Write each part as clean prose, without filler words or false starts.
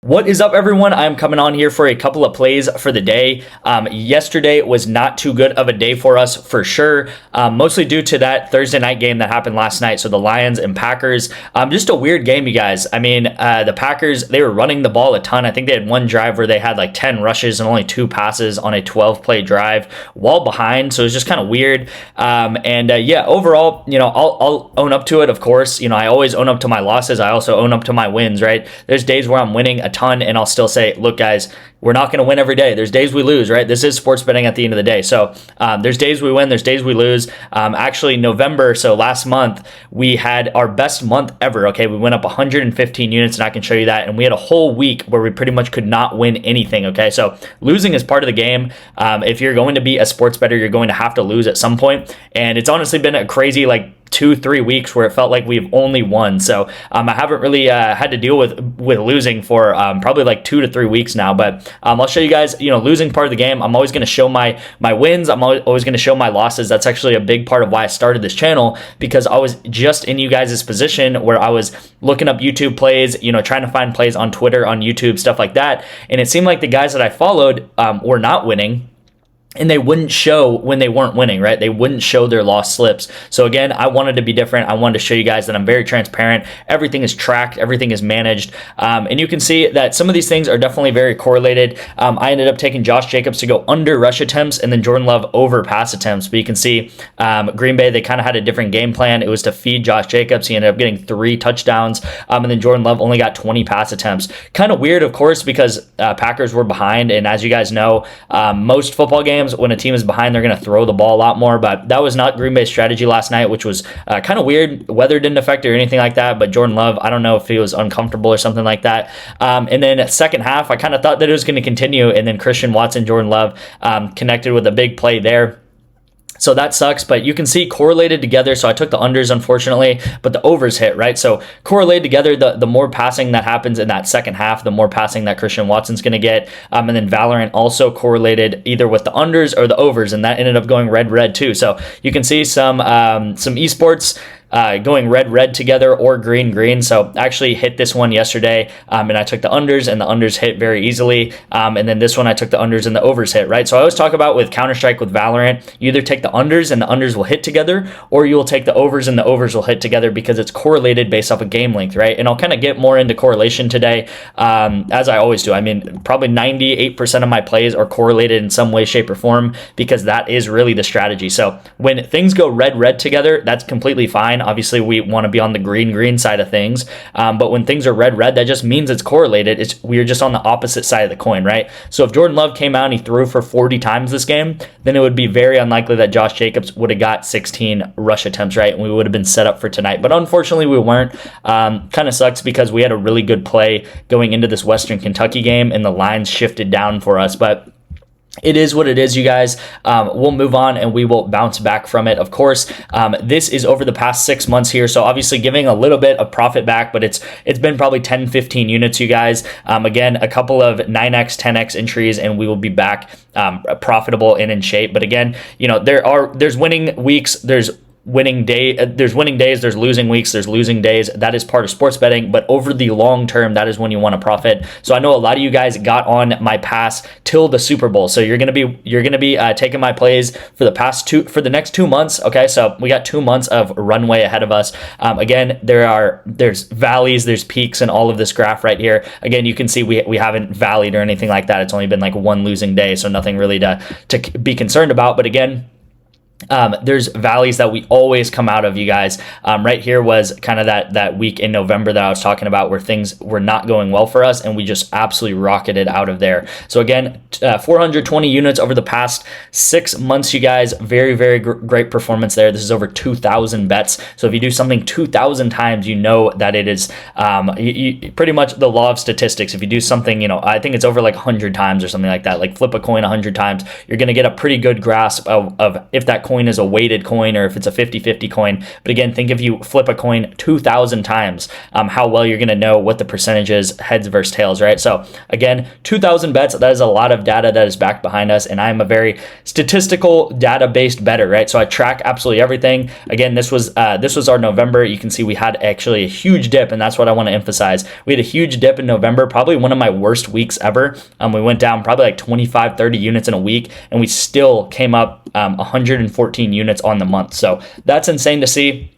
What is up, everyone? I'm coming on here for a couple of plays for the day. Yesterday was not too good of a day for us, for sure, mostly due to that Thursday night game that happened last night. So the Lions and Packers, just a weird game, you guys. I mean, the Packers, they were running the ball a ton. I think they had one drive where they had like 10 rushes and only 2 passes on a 12-play drive while behind. So it was just kind of weird. Yeah, overall, I'll own up to it, of course. I always own up to my losses. I also own up to my wins, right? There's days where I'm winning a ton and I'll still say, look, guys, we're not going to win every day. There's days we lose, right? This is sports betting at the end of the day. So there's days we win, there's days we lose. Actually, November, so last month, we had our best month ever, okay? We went up 115 units, and I can show you that. And we had a whole week where we pretty much could not win anything, okay? So losing is part of the game. If you're going to be a sports bettor, you're going to have to lose at some point. And it's honestly been a crazy, 2-3 weeks where it felt like we've only won. So I haven't really had to deal with losing for probably 2 to 3 weeks now. But I'll show you guys, losing part of the game. I'm always going to show my wins. I'm always going to show my losses. That's actually a big part of why I started this channel, because I was just in you guys' position where I was looking up YouTube plays, trying to find plays on Twitter, on YouTube, stuff like that. And it seemed like the guys that I followed were not winning. And they wouldn't show when they weren't winning, right? They wouldn't show their lost slips. So again, I wanted to be different. I wanted to show you guys that I'm very transparent. Everything is tracked. Everything is managed. And you can see that some of these things are definitely very correlated. I ended up taking Josh Jacobs to go under rush attempts and then Jordan Love over pass attempts. But you can see Green Bay, they kind of had a different game plan. It was to feed Josh Jacobs. He ended up getting 3 touchdowns. And then Jordan Love only got 20 pass attempts. Kind of weird, of course, because Packers were behind. And as you guys know, most football games, when a team is behind, they're going to throw the ball a lot more. But that was not Green Bay's strategy last night, which was kind of weird. Weather didn't affect it or anything like that. But Jordan Love, I don't know if he was uncomfortable or something like that. And then second half, I kind of thought that it was going to continue. And then Christian Watson, Jordan Love connected with a big play there. So that sucks, but you can see correlated together. So I took the unders, unfortunately, but the overs hit, right? So correlated together, the more passing that happens in that second half, the more passing that Christian Watson's going to get. And then Valorant also correlated either with the unders or the overs, and that ended up going red too. So you can see some esports going red together or green. So I actually hit this one yesterday, and I took the unders, and the unders hit very easily. And then this one I took the unders and the overs hit, right? So I always talk about with Counter-Strike, with Valorant, you either take the unders and the unders will hit together, or you will take the overs and the overs will hit together, because it's correlated based off of game length, right? And I'll kind of get more into correlation today, as I always do. I mean, probably 98% of my plays are correlated in some way, shape, or form, because that is really the strategy. So when things go red together, that's completely fine. Obviously, we want to be on the green side of things. But when things are red, that just means it's correlated. We're just on the opposite side of the coin, right? So if Jordan Love came out and he threw for 40 times this game, then it would be very unlikely that Josh Jacobs would have got 16 rush attempts, right? And we would have been set up for tonight. But unfortunately, we weren't. Kind of sucks, because we had a really good play going into this Western Kentucky game, and the lines shifted down for us. But it is what it is, you guys. We'll move on and we will bounce back from it. Of course, this is over the past 6 months here. So obviously giving a little bit of profit back, but it's been probably 10, 15 units, you guys. Again, a couple of 9x, 10x entries, and we will be back profitable and in shape. But again, there's winning weeks, there's winning days, there's losing weeks, there's losing days. That is part of sports betting, but over the long term, that is when you want to profit. So I know a lot of you guys got on my pass till the Super Bowl. So you're gonna be taking my plays for the next 2 months. Okay, so we got 2 months of runway ahead of us. Again, there's valleys, there's peaks, and all of this graph right here. Again, you can see we haven't valleyed or anything like that. It's only been 1 losing day, so nothing really to be concerned about. But again, there's valleys that we always come out of, you guys. Right here was kind of that week in November that I was talking about, where things were not going well for us and we just absolutely rocketed out of there. So again, 420 units over the past 6 months, you guys. Very great performance there. This is over 2,000 bets. So if you do something 2,000 times, you know that it is pretty much the law of statistics. If you do something, I think it's over 100 times or something like that, flip a coin 100 times, you're going to get a pretty good grasp of if that coin is a weighted coin or if it's a 50-50 coin. But again, think if you flip a coin 2,000 times, how well you're going to know what the percentage is heads versus tails, right? So again, 2,000 bets, that is a lot of data that is back behind us. And I am a very statistical data-based bettor, right? So I track absolutely everything. Again, this was our November. You can see we had actually a huge dip, and that's what I want to emphasize. We had a huge dip in November, probably one of my worst weeks ever. We went down probably like 25, 30 units in a week, and we still came up 114 units on the month. So that's insane to see.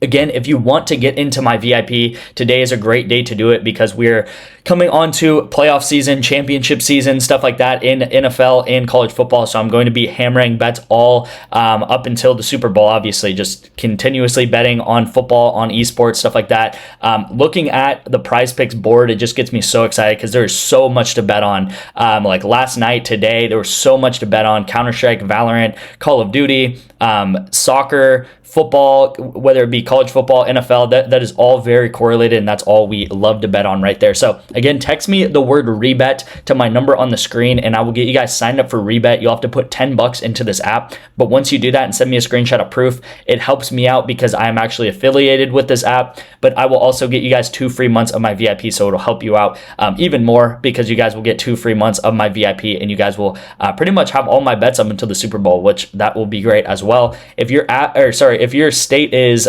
Again, if you want to get into my VIP, today is a great day to do it because we're coming on to playoff season, championship season, stuff like that in NFL and college football. So I'm going to be hammering bets all up until the Super Bowl, obviously, just continuously betting on football, on esports, stuff like that. Looking at the PrizePicks board, it just gets me so excited because there's so much to bet on. Like last night, today, there was so much to bet on. Counter-Strike, Valorant, Call of Duty, soccer, football, whether it be college football, NFL, that is all very correlated, and that's all we love to bet on right there. So again, text me the word rebet to my number on the screen, and I will get you guys signed up for rebet. You'll have to put $10 into this app, but once you do that and send me a screenshot of proof, it helps me out because I am actually affiliated with this app, but I will also get you guys 2 free months of my VIP, so it'll help you out even more because you guys will get 2 free months of my VIP, and you guys will pretty much have all my bets up until the Super Bowl, which that will be great as well. If your state is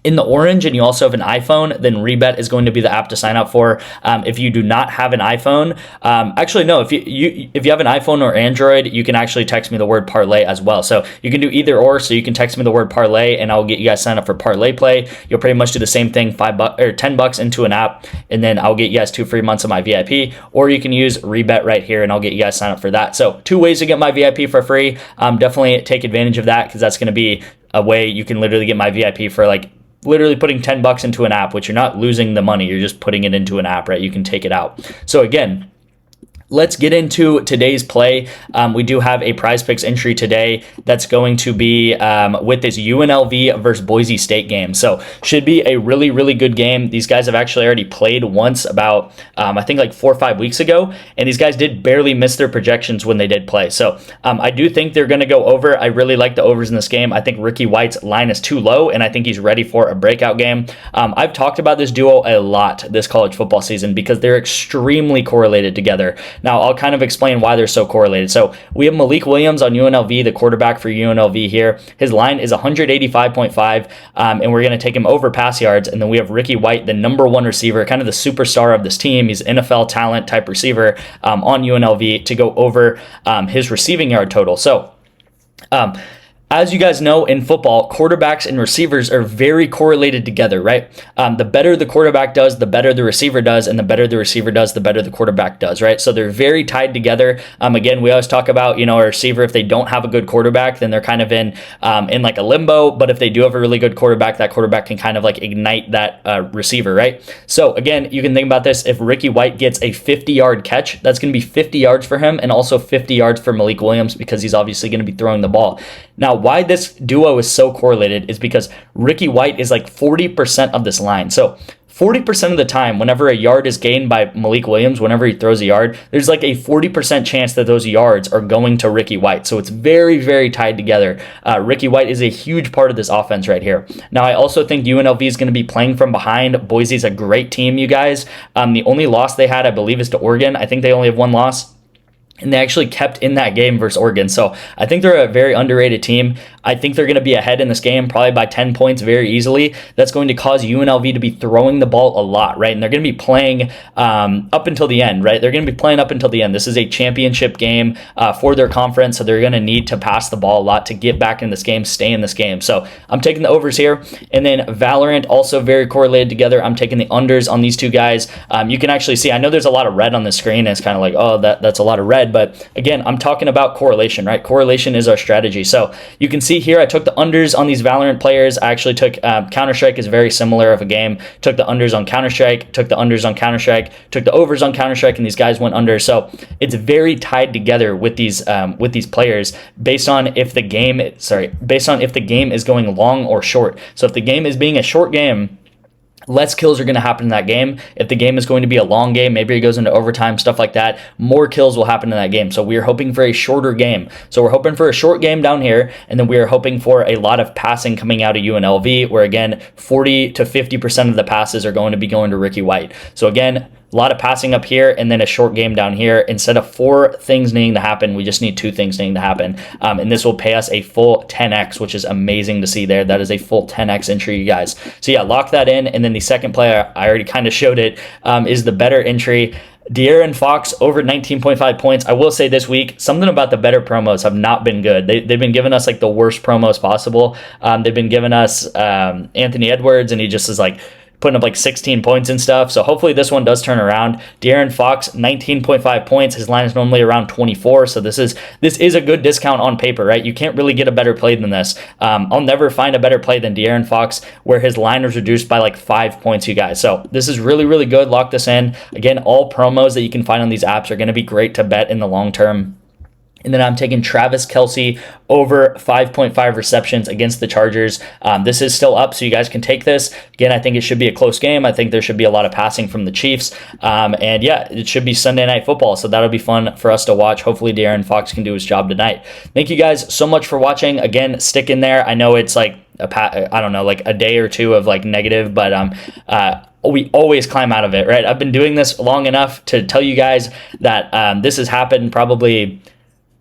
in the orange and you also have an iPhone, then Rebet is going to be the app to sign up for. If you do not have an iPhone, actually no, if you have an iPhone or Android, you can actually text me the word parlay as well. So you can do either or. So you can text me the word parlay and I'll get you guys signed up for Parlay Play. You'll pretty much do the same thing, $5 or $10 into an app, and then I'll get you guys 2 free months of my VIP. Or you can use Rebet right here and I'll get you guys signed up for that. So 2 ways to get my VIP for free. Definitely take advantage of that because that's going to be a way you can literally get my VIP for like literally putting $10 into an app, which you're not losing the money. You're just putting it into an app, right? You can take it out. So again, let's get into today's play. We do have a PrizePicks entry today that's going to be with this UNLV versus Boise State game. So should be a really, really good game. These guys have actually already played once about, I think like 4 or 5 weeks ago, and these guys did barely miss their projections when they did play. So I do think they're going to go over. I really like the overs in this game. I think Ricky White's line is too low, and I think he's ready for a breakout game. I've talked about this duo a lot this college football season because they're extremely correlated together. Now, I'll kind of explain why they're so correlated. So we have Malik Williams on UNLV, the quarterback for UNLV here. His line is 185.5, and we're going to take him over pass yards. And then we have Ricky White, the #1 receiver, kind of the superstar of this team. He's NFL talent type receiver on UNLV to go over his receiving yard total. So, as you guys know, in football, quarterbacks and receivers are very correlated together, right? The better the quarterback does, the better the receiver does, and the better the receiver does, the better the quarterback does, right? So they're very tied together. Again, we always talk about, a receiver, if they don't have a good quarterback, then they're kind of in like a limbo. But if they do have a really good quarterback, that quarterback can kind of like ignite that receiver, right? So again, you can think about this. If Ricky White gets a 50-yard catch, that's going to be 50 yards for him and also 50 yards for Malik Williams because he's obviously going to be throwing the ball. Now, why this duo is so correlated is because Ricky White is like 40% of this line. So 40% of the time, whenever a yard is gained by Malik Williams, whenever he throws a yard, there's like a 40% chance that those yards are going to Ricky White. So it's very, very tied together. Ricky White is a huge part of this offense right here. Now, I also think UNLV is going to be playing from behind. Boise's a great team, you guys. The only loss they had, I believe, is to Oregon. I think they only have 1 loss. And they actually kept in that game versus Oregon. So I think they're a very underrated team. I think they're going to be ahead in this game, probably by 10 points very easily. That's going to cause UNLV to be throwing the ball a lot, right? And they're going to be playing up until the end, right? They're going to be playing up until the end. This is a championship game for their conference, so they're going to need to pass the ball a lot to get back in this game, stay in this game. So I'm taking the overs here. And then Valorant, also very correlated together. I'm taking the unders on these two guys. You can actually see, I know there's a lot of red on the screen, and it's kind of like, oh, that's a lot of red. But again, I'm talking about correlation, right? Correlation is our strategy. So you can see here, I took the unders on these Valorant players. I actually took Counter-Strike is very similar of a game. Took the unders on Counter-Strike, took the unders on Counter-Strike, took the overs on Counter-Strike, and these guys went under. So it's very tied together with these players based on if the game is going long or short. So if the game is being a short game, less kills are going to happen in that game. If the game is going to be a long game, maybe it goes into overtime, stuff like that, more kills will happen in that game. So we are hoping for a shorter game. So we're hoping for a short game down here, and then we are hoping for a lot of passing coming out of UNLV, where again, 40 to 50% of the passes are going to be going to Ricky White. So again, a lot of passing up here, and then a short game down here. Instead of 4 things needing to happen, we just need 2 things needing to happen. And this will pay us a full 10x, which is amazing to see there. That is a full 10x entry, you guys. So yeah, lock that in. And then the second player, I already kind of showed it, is the better entry. De'Aaron Fox over 19.5 points. I will say this week, something about the better promos have not been good. They've been giving us like the worst promos possible. They've been giving us Anthony Edwards, and he just is like putting up like 16 points and stuff. So hopefully this one does turn around. De'Aaron Fox, 19.5 points. His line is normally around 24. So this is a good discount on paper, right? You can't really get a better play than this. I'll never find a better play than De'Aaron Fox, where his line was reduced by like 5 points, you guys. So this is really, really good. Lock this in. Again, all promos that you can find on these apps are going to be great to bet in the long term. And then I'm taking Travis Kelce over 5.5 receptions against the Chargers. This is still up, so you guys can take this. Again, I think it should be a close game. I think there should be a lot of passing from the Chiefs. And yeah, it should be Sunday Night Football, so that'll be fun for us to watch. Hopefully, De'Aaron Fox can do his job tonight. Thank you guys so much for watching. Again, stick in there. I know it's like, I don't know, like a day or two of like negative, but we always climb out of it, right? I've been doing this long enough to tell you guys that this has happened probably,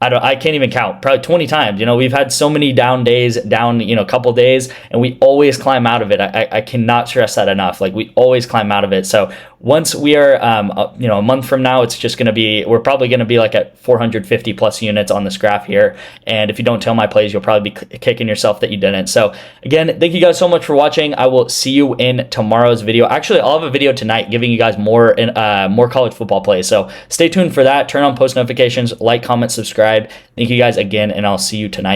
I can't even count, probably 20 times. You know, we've had so many down days, couple days, and we always climb out of it. I cannot stress that enough. Like, we always climb out of it. So once we are, a month from now, it's just going to be, we're probably going to be like at 450 plus units on this graph here. And if you don't tell my plays, you'll probably be kicking yourself that you didn't. So again, thank you guys so much for watching. I will see you in tomorrow's video. Actually, I'll have a video tonight giving you guys more college football plays. So stay tuned for that. Turn on post notifications, like, comment, subscribe. Thank you guys again, and I'll see you tonight.